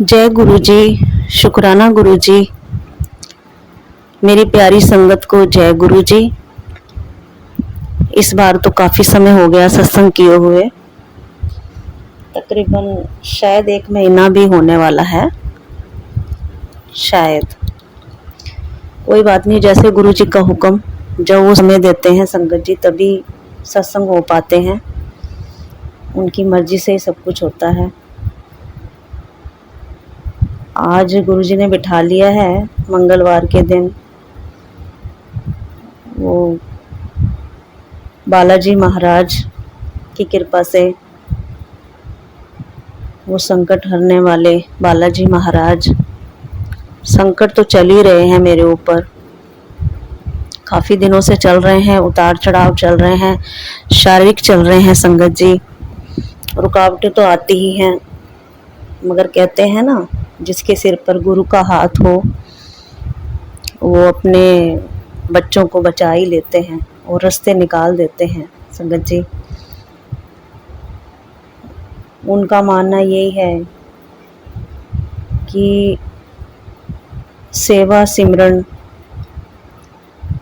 जय गुरु जी। शुक्राना गुरु जी। मेरी प्यारी संगत को जय गुरु जी। इस बार तो काफ़ी समय हो गया सत्संग किए हुए, तकरीबन शायद 1 महीना भी होने वाला है शायद। कोई बात नहीं, जैसे गुरु जी का हुक्म, जब वो समय देते हैं संगत जी तभी सत्संग हो पाते हैं। उनकी मर्जी से ही सब कुछ होता है। आज गुरु जी ने बिठा लिया है मंगलवार के दिन। वो बालाजी महाराज की कृपा से, वो संकट हरने वाले बालाजी महाराज। संकट तो चल ही रहे हैं मेरे ऊपर, काफ़ी दिनों से चल रहे हैं, उतार चढ़ाव चल रहे हैं, शारीरिक चल रहे हैं संगत जी। रुकावटें तो आती ही हैं, मगर कहते हैं ना, जिसके सिर पर गुरु का हाथ हो वो अपने बच्चों को बचा ही लेते हैं और रास्ते निकाल देते हैं संगत जी। उनका मानना यही है कि सेवा सिमरन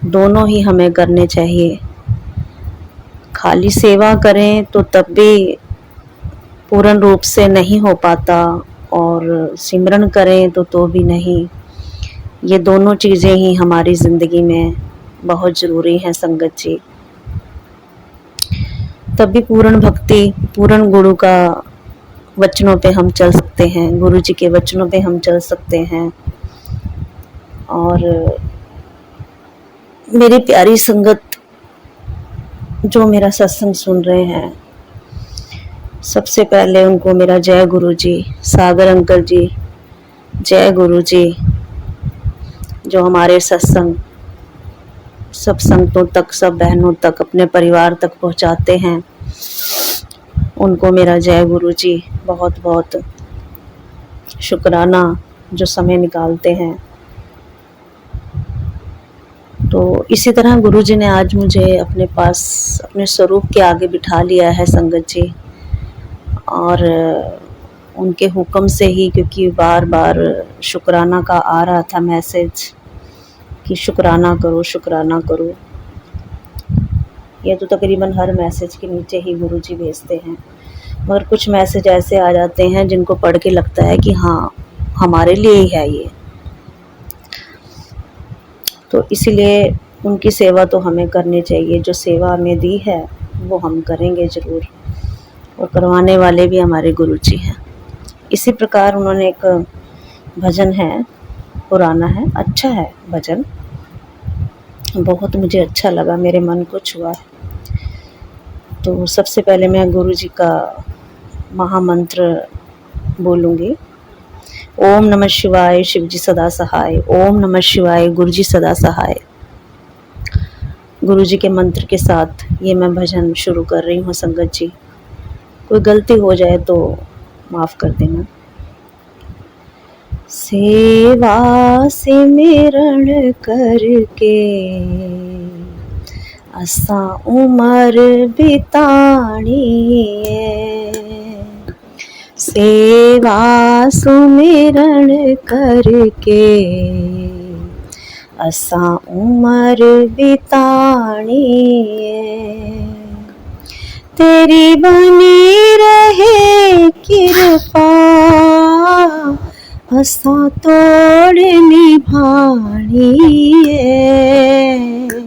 दोनों ही हमें करने चाहिए। खाली सेवा करें तो तब भी पूर्ण रूप से नहीं हो पाता, और सिमरन करें तो भी नहीं। ये दोनों चीज़ें ही हमारी ज़िंदगी में बहुत ज़रूरी हैं संगत जी। तभी पूर्ण भक्ति, पूर्ण गुरु का वचनों पे हम चल सकते हैं, गुरु जी के वचनों पे हम चल सकते हैं। और मेरी प्यारी संगत जो मेरा सत्संग सुन रहे हैं, सबसे पहले उनको मेरा जय गुरु जी। सागर अंकल जी, जय गुरु जी, जो हमारे सत्संग सब संगतों तक, सब बहनों तक, अपने परिवार तक पहुंचाते हैं, उनको मेरा जय गुरु जी। बहुत बहुत शुक्राना जो समय निकालते हैं। तो इसी तरह गुरु जी ने आज मुझे अपने पास, अपने स्वरूप के आगे बिठा लिया है संगत जी। और उनके हुक्म से ही, क्योंकि बार बार शुक्राना का आ रहा था मैसेज कि शुक्राना करो, शुक्राना करो। ये तो तकरीबन हर मैसेज के नीचे ही गुरु जी भेजते हैं, मगर कुछ मैसेज ऐसे आ जाते हैं जिनको पढ़ के लगता है कि हाँ, हमारे लिए ही है ये। तो इसीलिए उनकी सेवा तो हमें करनी चाहिए। जो सेवा हमें दी है वो हम करेंगे ज़रूर, और करवाने वाले भी हमारे गुरु जी हैं। इसी प्रकार उन्होंने एक भजन है, पुराना है, अच्छा है भजन, बहुत मुझे अच्छा लगा, मेरे मन को छुआ। तो सबसे पहले मैं गुरु जी का महामंत्र बोलूँगी। ओम नमः शिवाय, शिव जी सदा सहाय। ओम नमः शिवाय, गुरु जी सदा सहाय। गुरु जी के मंत्र के साथ ये मैं भजन शुरू कर रही हूँ संगत जी। कोई गलती हो जाए तो माफ़ कर देना। सेवा सिमरन करके असा उमर बितानी है। सेवा सुमिरन करके असा उमर बितानी है। तेरी बनी रहे कृपा असा तोड़ निभानी है।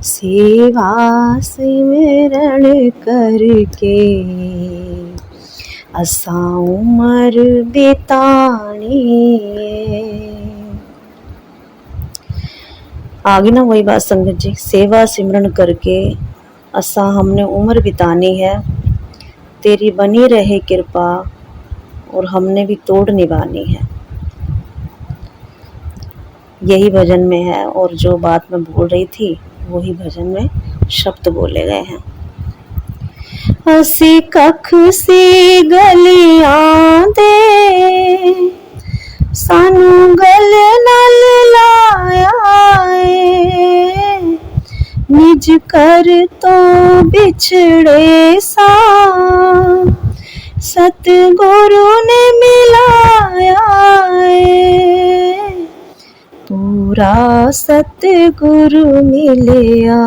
सेवा सिमरन करके असा उमर बितानी है। आगे ना वही बात संगत जी, सेवा सिमरन करके असा हमने उम्र बितानी है। तेरी बनी रहे कृपा और हमने भी तोड़ निभानी है। यही भजन में है, और जो बात मैं बोल रही थी वही भजन में शब्द बोले गए हैं। असी कख सी गलियां दे सानू गल नाल लाया है। निज कर तो बिछड़े सा सतगुरु ने मिलाया पूरा सतगुरु मिलिया।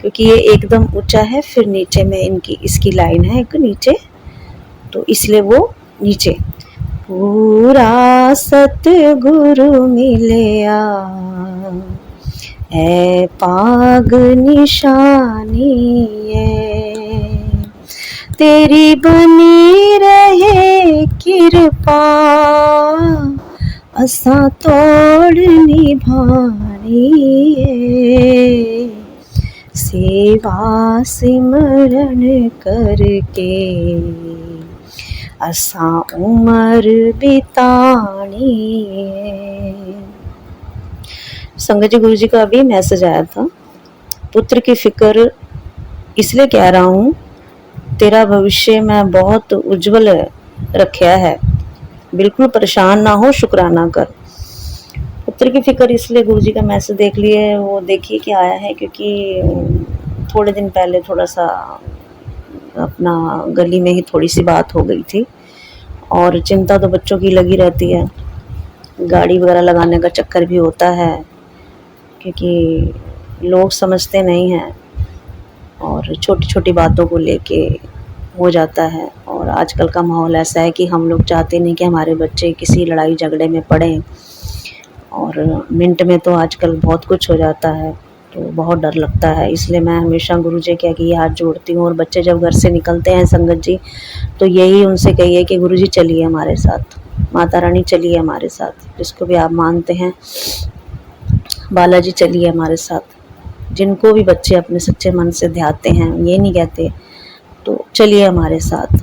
क्योंकि ये एकदम ऊंचा है, फिर नीचे में इसकी लाइन है एक नीचे, तो इसलिए वो नीचे। पूरा सतगुरु मिलिया, है पाग निशानी है, तेरी बनी रहे कृपा, असा तोड़ निभानी है, सेवा सिमरन करके असा उमर बितानी है। संगत जी, गुरु जी का अभी मैसेज आया था, पुत्र की फिक्र इसलिए कह रहा हूँ, तेरा भविष्य मैं बहुत उज्जवल रखा है, बिल्कुल परेशान ना हो, शुक्राना कर। पुत्र की फिक्र इसलिए गुरु जी का मैसेज देख लिए, वो देखिए क्या आया है, क्योंकि थोड़े दिन पहले थोड़ा सा अपना गली में ही थोड़ी सी बात हो गई थी, और चिंता तो बच्चों की लगी रहती है, गाड़ी वगैरह लगाने का चक्कर भी होता है, क्योंकि लोग समझते नहीं हैं और छोटी छोटी बातों को लेके हो जाता है। और आजकल का माहौल ऐसा है कि हम लोग चाहते नहीं कि हमारे बच्चे किसी लड़ाई झगड़े में पड़ें, और मिनट में तो आजकल बहुत कुछ हो जाता है, तो बहुत डर लगता है। इसलिए मैं हमेशा गुरु जी के आगे हाथ जोड़ती हूँ, और बच्चे जब घर से निकलते हैं संगत जी, तो यही उनसे कहिए कि गुरु जी चलिए हमारे साथ, माता रानी चलिए हमारे साथ, जिसको भी आप मानते हैं, बालाजी चलिए हमारे साथ। जिनको भी बच्चे अपने सच्चे मन से ध्याते हैं, ये नहीं कहते, तो चलिए हमारे साथ,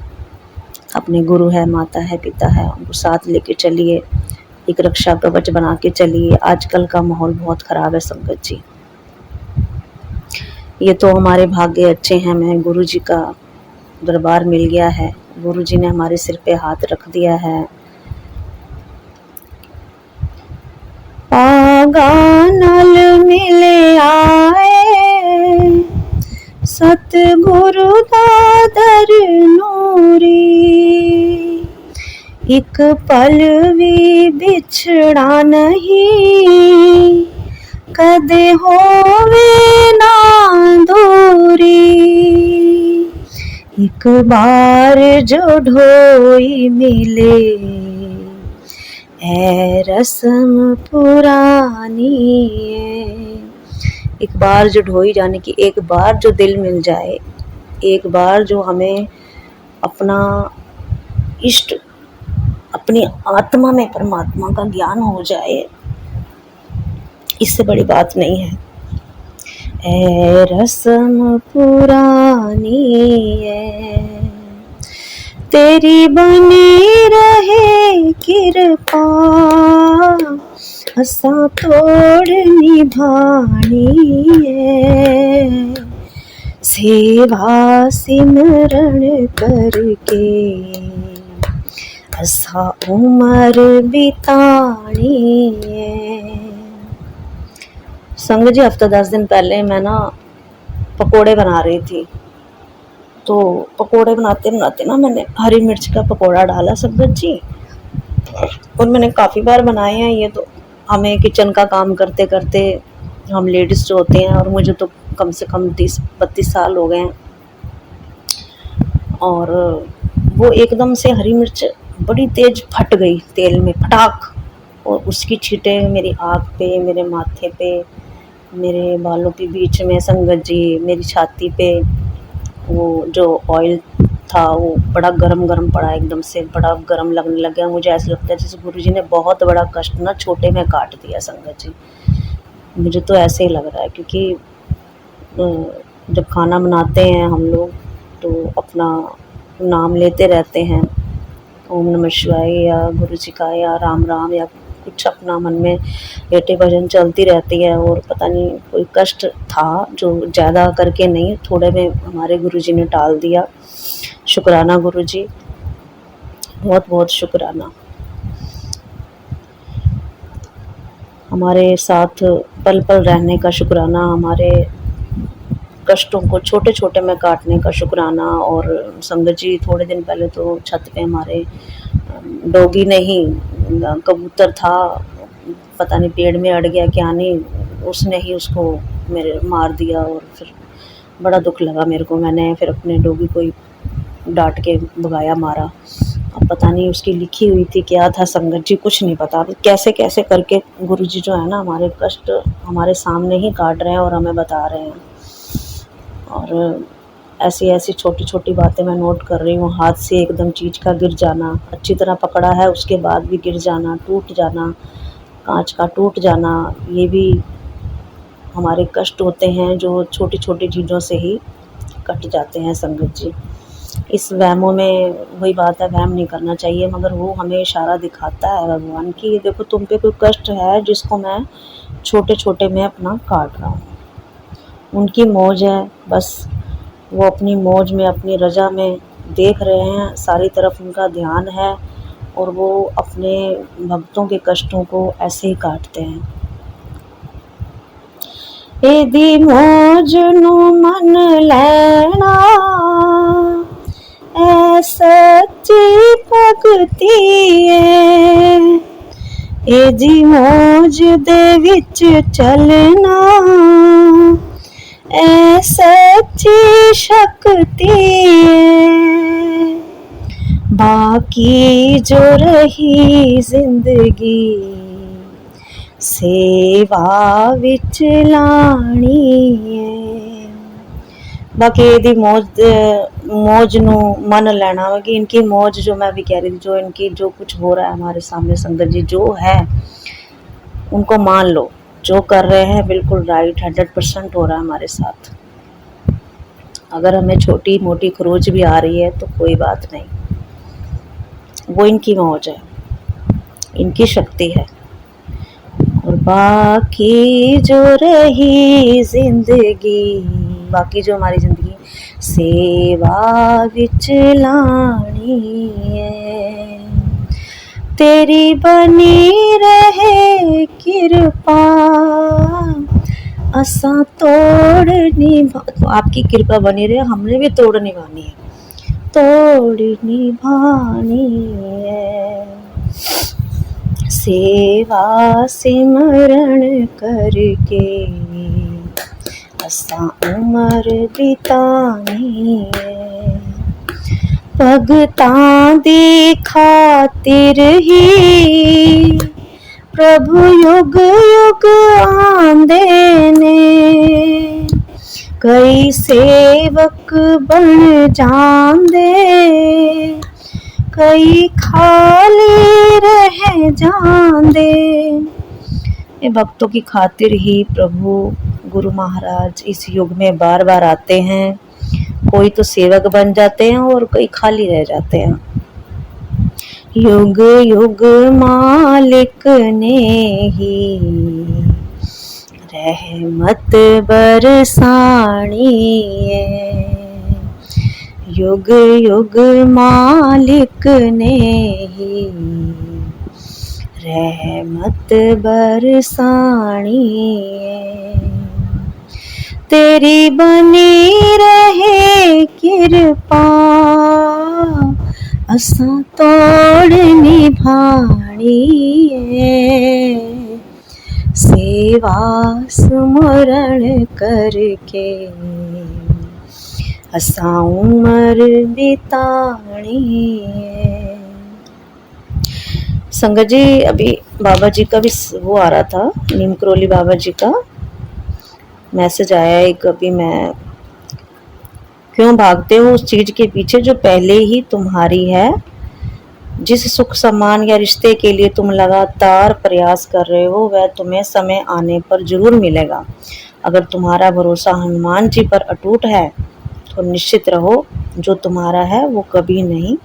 अपने गुरु है, माता है, पिता है, उनको साथ लेके चलिए, एक रक्षा कवच बना के चलिए। आजकल का माहौल बहुत ख़राब है संगत जी, ये तो हमारे भाग्य अच्छे हैं, हमें गुरु जी का दरबार मिल गया है, गुरु जी ने हमारे सिर पे हाथ रख दिया है। पागानल मिले आए सतगुरु दादर नूरी, एक पल भी बिछड़ा नहीं, कदे होवे ना दूरी, एक बार जो ढोई मिले है रस्म पुरानी है। एक बार जो ढोई जाने की, एक बार जो दिल मिल जाए, एक बार जो हमें अपना इष्ट, अपनी आत्मा में परमात्मा का ज्ञान हो जाए, इससे बड़ी बात नहीं है। ए रस्म पुरानी है, तेरी बनी रहे कृपा, असा तोड़ निभानी है, सेवा सिमरन करके असा उमर बितानी है। संग जी, हफ्ता 10 दिन पहले मैं ना पकोड़े बना रही थी, तो पकोड़े बनाते बनाते ना मैंने हरी मिर्च का पकोड़ा डाला संगत जी, और मैंने काफ़ी बार बनाए हैं। ये तो हमें किचन का काम करते करते, हम लेडीज़ जो होते हैं, और मुझे तो कम से कम 30-32 साल हो गए हैं, और वो एकदम से हरी मिर्च बड़ी तेज़ फट गई तेल में, फटाक, और उसकी छींटे मेरी आँख पे, मेरे माथे पे, मेरे बालों के बीच में संगत जी, मेरी छाती पे, वो जो ऑयल था वो बड़ा गरम गरम पड़ा, एकदम से बड़ा गरम लगने लग गया। मुझे ऐसा लगता है जैसे गुरुजी ने बहुत बड़ा कष्ट ना छोटे में काट दिया संगत जी, मुझे तो ऐसे ही लग रहा है। क्योंकि जब खाना बनाते हैं हम लोग तो अपना नाम लेते रहते हैं, ओम नमः शिवाय या गुरु जी का या राम राम या कुछ अपना मन में बेटे भजन चलती रहती है। और पता नहीं कोई कष्ट था जो ज़्यादा करके नहीं, थोड़े में हमारे गुरुजी ने टाल दिया। शुक्राना गुरुजी, बहुत बहुत शुक्राना, हमारे साथ पल पल रहने का शुक्राना, हमारे कष्टों को छोटे छोटे में काटने का शुक्राना। और संगत जी, थोड़े दिन पहले तो छत पे हमारे डॉगी नहीं, कबूतर था, पता नहीं पेड़ में अड़ गया क्या नहीं, उसने ही उसको मेरे मार दिया। और फिर बड़ा दुख लगा मेरे को। मैंने फिर अपने डॉगी को ही डांट के भगाया, मारा। अब पता नहीं उसकी लिखी हुई थी क्या था संगत जी, कुछ नहीं पता। कैसे कैसे करके गुरुजी जो है ना हमारे कष्ट हमारे सामने ही काट रहे हैं और हमें बता रहे हैं। और ऐसी ऐसी छोटी छोटी बातें मैं नोट कर रही हूँ। हाथ से एकदम चीज़ का गिर जाना, अच्छी तरह पकड़ा है उसके बाद भी गिर जाना, टूट जाना, कांच का टूट जाना, ये भी हमारे कष्ट होते हैं जो छोटी छोटी चीज़ों से ही कट जाते हैं संगत जी। इस वहमों में वही बात है, वहम नहीं करना चाहिए, मगर वो हमें इशारा दिखाता है भगवान की देखो तुम पे कोई कष्ट है जिसको मैं छोटे छोटे में अपना काट रहा हूँ। उनकी मौज है, बस वो अपनी मौज में अपनी रजा में देख रहे हैं, सारी तरफ उनका ध्यान है और वो अपने भक्तों के कष्टों को ऐसे ही काटते हैं। एदी मौज नू मन लैना ऐ सच्ची भगती है, एदी मौज दे विच चलना ऐ सच्ची शक्ति है। बाकी जो रही जिंदगी सेवा विच लानी है। बाकी यदि मौज नू मन लेना है कि इनकी मौज जो मैं भी कह रही थी, जो इनकी जो कुछ हो रहा है हमारे सामने संगत जी जो है उनको मान लो, जो कर रहे हैं बिल्कुल राइट 100% हो रहा है हमारे साथ। अगर हमें छोटी मोटी खरोच भी आ रही है तो कोई बात नहीं, वो इनकी मौज है, इनकी शक्ति है। और बाकी जो रही जिंदगी, बाकी जो हमारी जिंदगी सेवा विच लानी है, तेरी बनी रहे कृपा असा तोड़ निभा। तो आपकी कृपा बनी रहे, हमने भी तोड़ निभानी है, तोड़ निभानी है। सेवा सिमरण करके असा उम्र बितानी है, भगतां दी खातिर ही प्रभु युग युग आंदे ने, कई सेवक बन जांदे कई खाली रह जांदे। ये भक्तों की खातिर ही प्रभु गुरु महाराज इस युग में बार बार आते हैं। कोई तो सेवक बन जाते हैं और कई खाली रह जाते हैं। युग युग मालिक ने ही रहमत बरसानी है, युग युग मालिक ने ही रहमत बरसानी है, तेरी बनी रहे कृपा असा तोड़ निभानी है, सेवा सुमरण करके असा उम्र बितानी है। संगत जी अभी बाबा जी का भी वो आ रहा था, नीम करोली बाबा जी का मैसेज आया एक। अभी मैं क्यों भागते हो उस चीज के पीछे जो पहले ही तुम्हारी है, जिस सुख सम्मान या रिश्ते के लिए तुम लगातार प्रयास कर रहे हो वह तुम्हें समय आने पर जरूर मिलेगा। अगर तुम्हारा भरोसा हनुमान जी पर अटूट है तो निश्चित रहो जो तुम्हारा है वो कभी नहीं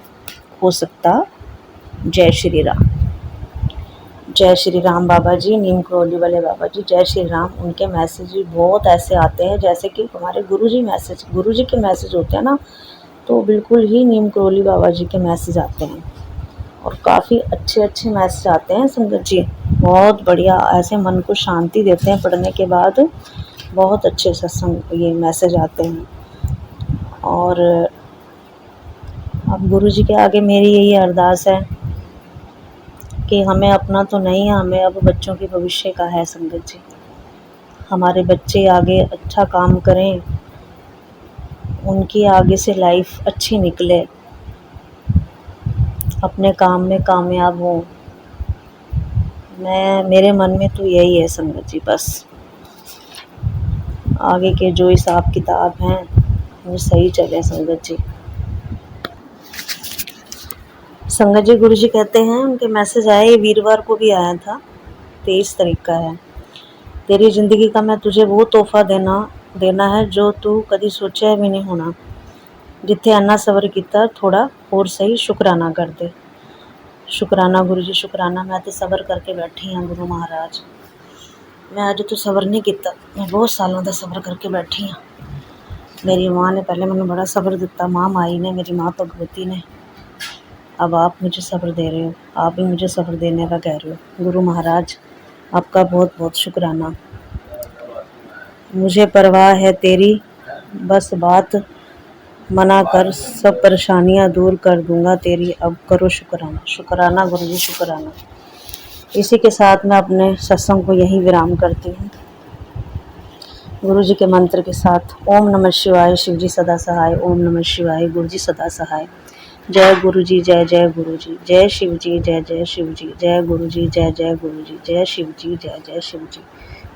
हो सकता। जय श्री राम। जय श्री राम बाबा जी, नीम करोली वाले बाबा जी, जय श्री राम। उनके मैसेज भी बहुत ऐसे आते हैं जैसे कि हमारे गुरु जी के मैसेज होते हैं ना, तो बिल्कुल ही नीम करोली बाबा जी के मैसेज आते हैं और काफ़ी अच्छे अच्छे मैसेज आते हैं संगत जी, बहुत बढ़िया, ऐसे मन को शांति देते हैं पढ़ने के बाद। बहुत अच्छे सत्संग ये मैसेज आते हैं। और अब गुरु जी के आगे मेरी यही अरदास है कि हमें अपना तो नहीं है, हमें अब बच्चों के भविष्य का है संगत जी। हमारे बच्चे आगे अच्छा काम करें, उनकी आगे से लाइफ अच्छी निकले, अपने काम में कामयाब हो। मेरे मन में तो यही है संगत जी। बस आगे के जो हिसाब किताब हैं वो सही चले संगत जी। संगत जी गुरु जी कहते हैं, उनके मैसेज आए, वीरवार को भी आया था, 23 तारीख का है। तेरी ज़िंदगी का मैं तुझे वो तोहफा देना है जो तू कभी सोचा भी नहीं होना। जिथे अन्ना सबर किया थोड़ा और सही शुकराना कर दे। शुकराना गुरु जी, शुकराना। मैं तो सबर करके बैठी हाँ गुरु महाराज। मैं अज तो सबर नहीं किया, मैं बहुत सालों का सबर करके बैठी हाँ। मेरी माँ ने पहले मैंने बड़ा सबर दिता, माँ माई ने, मेरी माँ भगवती ने। अब आप मुझे सब्र दे रहे हो, आप भी मुझे सब्र देने का कह रहे हो। गुरु महाराज आपका बहुत बहुत शुक्राना। मुझे परवाह है तेरी, बस बात मना कर, सब परेशानियां दूर कर दूंगा तेरी, अब करो शुक्राना। शुक्राना गुरु जी, शुक्राना। इसी के साथ मैं अपने सत्संग को यहीं विराम करती हूँ, गुरु जी के मंत्र के साथ। ओम नमः शिवाय, शिव जी सदा सहाय। ओम नमः शिवाय, गुरु जी सदा सहाय। जय गुरु जी, जय जय गुरु जी, जय शिव जी, जय जय शिव जी, जय गुरु जी, जय जय गुरु जी, जय शिव जी, जय जय शिव जी।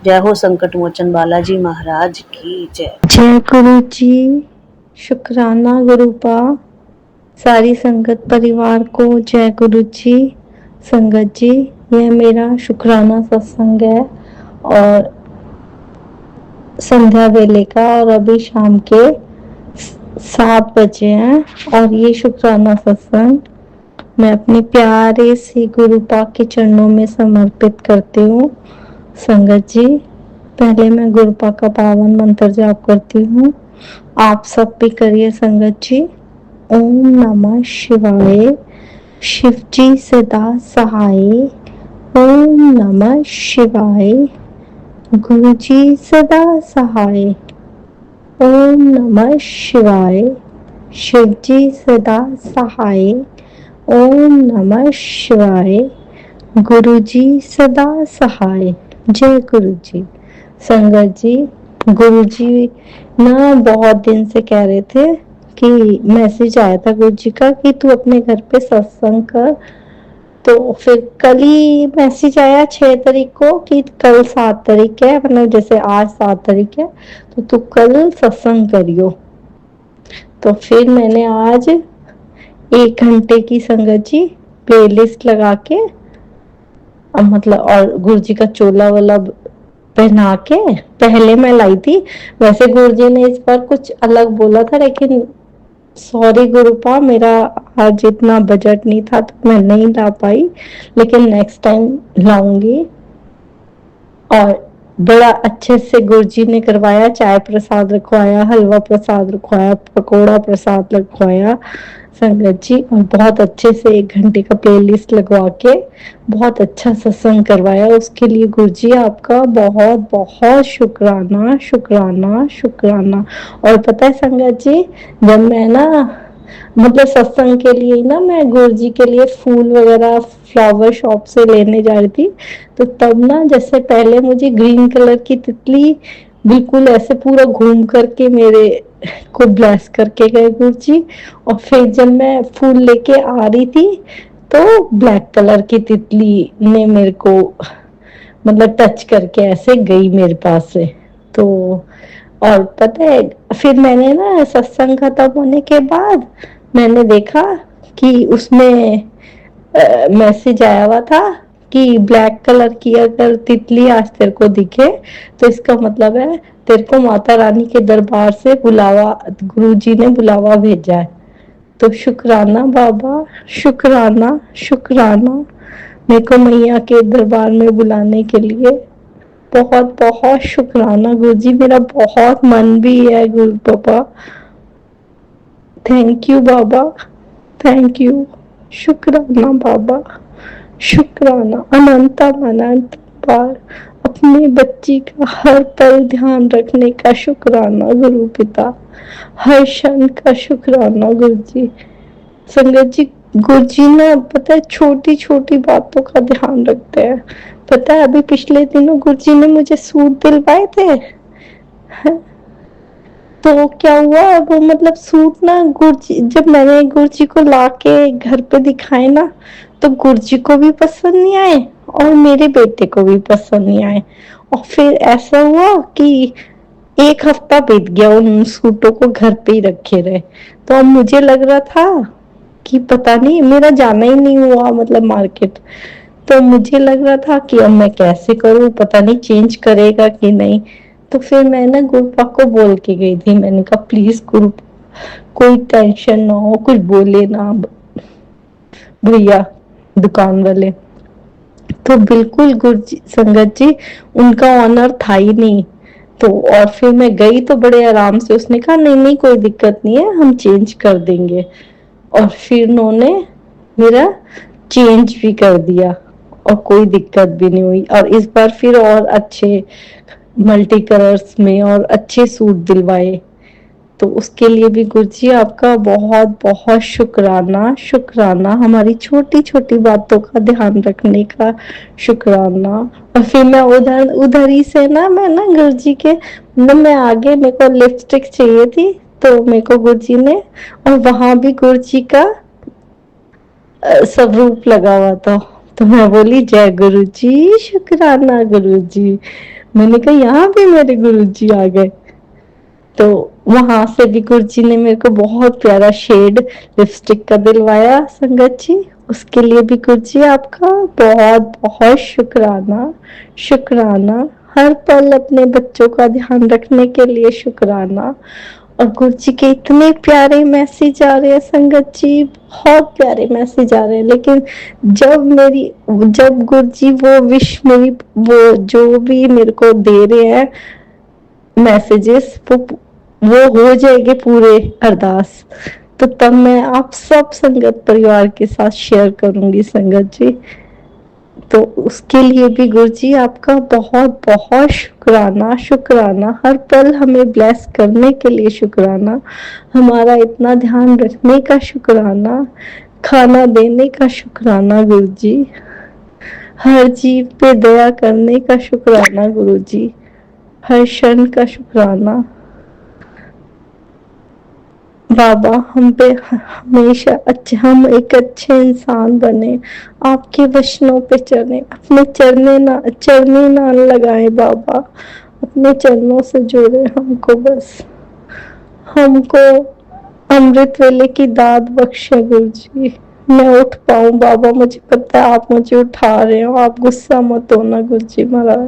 जय हो संकट मोचन बालाजी महाराज की जय। जय गुरु जी, शुक्राना गुरुपा। सारी संगत परिवार को जय गुरु जी। संगत जी, यह मेरा शुक्राना सत्संग है और संध्या वेले का, और अभी शाम के 7 बजे हैं। और ये शुक्राना सत्संग मैं अपने प्यारे से गुरुपा के चरणों में समर्पित करती हूँ। संगत जी, पहले मैं गुरुपा का पावन मंत्र जाप करती हूँ, आप सब भी करिए संगत जी। ओम नमः शिवाय, शिव जी सदा सहाय। ओम नमः शिवाय, गुरु जी सदा सहाय। ओम नमः शिवाय, शिव जी सदा सहाय। ओम नमः शिवाय, गुरु जी सदा सहाय। जय गुरु जी। संगत जी, गुरु जी ना बहुत दिन से कह रहे थे कि मैसेज आया था गुरु जी का कि तू अपने घर पे सत्संग कर। तो फिर कल ही मैसेज आया 6 तारीख को कि कल 7 तारीख है, मतलब जैसे आज 7 तारीख है तो तू कल सत्संग करियो। तो फिर मैंने आज 1 घंटे की संगत जी प्लेलिस्ट लगा के, मतलब और गुरु जी का चोला वाला पहना के पहले मैं लाई थी। वैसे गुरु जी ने इस बार कुछ अलग बोला था, लेकिन सॉरी गुरुपा, मेरा आज इतना बजट नहीं था तो मैं नहीं ला पाई, लेकिन नेक्स्ट टाइम लाऊंगी। और बड़ा अच्छे से गुरुजी ने करवाया, चाय प्रसाद रखवाया, हलवा प्रसाद रखवाया, पकोड़ा प्रसाद रखवाया संगत जी, और बहुत अच्छे से 1 घंटे का प्लेलिस्ट लगवा के बहुत अच्छा सत्संग करवाया। उसके लिए गुरुजी आपका बहुत बहुत शुक्राना, शुक्राना, शुक्राना। और पता है संगत जी, जब मैं ना मतलब सत्संग के लिए ना मैं गुरुजी के लिए फूल वगैरह फ्लावर शॉप से लेने जा रही थी, तो तब ना जैसे पहले मुझे ग्रीन कलर की तितली बिल्कुल ऐसे पूरा घूम करके मेरे को ब्लेस करके गए गुरुजी। और फिर जब मैं फूल लेके आ रही थी तो ब्लैक कलर की तितली ने मेरे को मतलब टच करके ऐसे गई मेरे पास से। तो और पता है फिर मैंने ना सत्संग खत्म होने के बाद मैंने देखा कि उसमें मैसेज आया हुआ था कि ब्लैक कलर की अगर तितली आज तेरे को दिखे तो इसका मतलब है तेरे को माता रानी के दरबार से बुलावा, गुरुजी ने बुलावा भेजा है। तो शुक्राना बाबा, शुक्राना, शुक्राना मेरे को मैया के दरबार में बुलाने के लिए। बहुत बहुत शुक्राना गुरुजी, मेरा बहुत मन भी है गुरु पापा। Thank you Baba, thank you. शुक्राना बाबा, शुक्राना अनंत अनंत बार अपनी बच्ची का हर पल ध्यान रखने का शुक्राना गुरु पिता, हर क्षण का शुक्राना गुरु जी। संगत जी, गुरुजी ना पता है छोटी छोटी बातों का ध्यान रखते हैं। पता है अभी पिछले दिनों गुरुजी ने मुझे सूट दिलवाए थे। तो क्या हुआ वो मतलब सूट ना गुरुजी जब मैंने गुरुजी को लाके घर पे दिखाए ना तो गुरुजी को भी पसंद नहीं आए और मेरे बेटे को भी पसंद नहीं आए। और फिर ऐसा हुआ कि एक हफ्ता बीत गया उन सूटों को घर पे ही रखे रहे। तो अब मुझे लग रहा था कि पता नहीं मेरा जाना ही नहीं हुआ मतलब मार्केट। तो मुझे लग रहा था कि अब मैं कैसे करूं, पता नहीं चेंज करेगा कि नहीं। तो फिर मैं ना गुरुपा को बोल के गई थी, मैंने कहा प्लीज गुरु कोई टेंशन ना हो, कुछ बोले ना भैया दुकान वाले। तो बिल्कुल गुरुजी संगत जी उनका ऑनर था ही नहीं। तो और फिर मैं गई तो बड़े आराम से, उसने कहा नहीं नहीं कोई दिक्कत नहीं है हम चेंज कर देंगे। और फिर उन्होंने मेरा चेंज भी कर दिया और कोई दिक्कत भी नहीं हुई। और इस बार फिर और अच्छे मल्टी कलर्स में और अच्छे सूट दिलवाए। तो उसके लिए भी गुरुजी आपका बहुत बहुत शुक्राना शुक्राना, हमारी छोटी छोटी बातों का ध्यान रखने का शुक्राना। और फिर मैं उधर उधर ही से ना मैं ना गुरुजी के मैं आगे मेरे को लिपस्टिक चाहिए थी तो मेरे को गुरुजी ने, और वहां भी गुरुजी का स्वरूप लगा हुआ था। तो मैं बोली जय गुरुजी शुक्राना गुरुजी। मैंने कहा यहाँ भी मेरे गुरुजी आ गए। तो वहां से भी गुरुजी ने मेरे को बहुत प्यारा शेड लिपस्टिक का दिलवाया संगत जी। उसके लिए भी गुरुजी आपका बहुत बहुत शुक्राना शुक्राना। हर पल अपने बच्चों का ध्यान रखने के लिए शुक्राना। और गुरुजी के इतने प्यारे मैसेज आ रहे हैं संगत जी, बहुत प्यारे मैसेज आ रहे हैं। लेकिन जब गुरुजी वो विश मेरी वो जो भी मेरे को दे रहे हैं मैसेजेस वो हो जाएंगे पूरे अरदास, तो तब मैं आप सब संगत परिवार के साथ शेयर करूंगी संगत जी। तो उसके लिए भी गुरुजी आपका बहुत बहुत शुक्राना शुक्राना। हर पल हमें ब्लेस करने के लिए शुक्राना, हमारा इतना ध्यान रखने का शुक्राना, खाना देने का शुक्राना गुरुजी, हर जीव पे दया करने का शुक्राना गुरुजी, हर क्षण का शुक्राना। बाबा हम पे हमेशा हम एक अच्छे इंसान बने, आपके वचनों पे चले, अपने चरने ना लगाए बाबा, अपने चरणों से जोड़े हमको, बस हमको अमृत वेले की दात बख्शे गुरुजी। मैं उठ पाऊं बाबा, मुझे पता है आप मुझे उठा रहे हो, आप गुस्सा मत होना गुरुजी महाराज।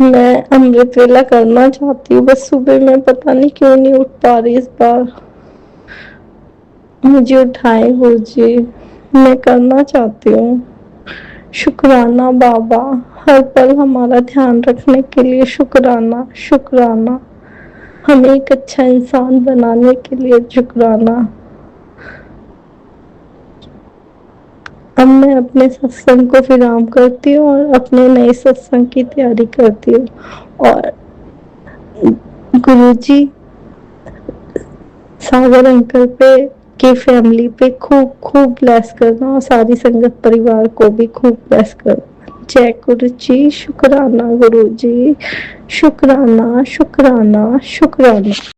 मैं अमृत वेला करना चाहती हूँ, बस सुबह मैं पता नहीं क्यों नहीं उठ पा रही इस बार। मुझे उठाए गुरुजी, मैं करना चाहती हूँ। शुक्राना बाबा, हर पल हमारा ध्यान रखने के लिए शुक्राना शुक्राना, हमें एक अच्छा इंसान बनाने के लिए शुक्राना। अब मैं अपने सत्संग को विराम करती हूँ और अपने नए सत्संग की तैयारी करती हूँ। और गुरुजी सागर अंकल पे की फैमिली पे खूब खूब ब्लेस करना और सारी संगत परिवार को भी खूब ब्लेस करना। जय गुरु जी, शुक्राना गुरु जी, शुक्राना शुक्राना शुक्राना।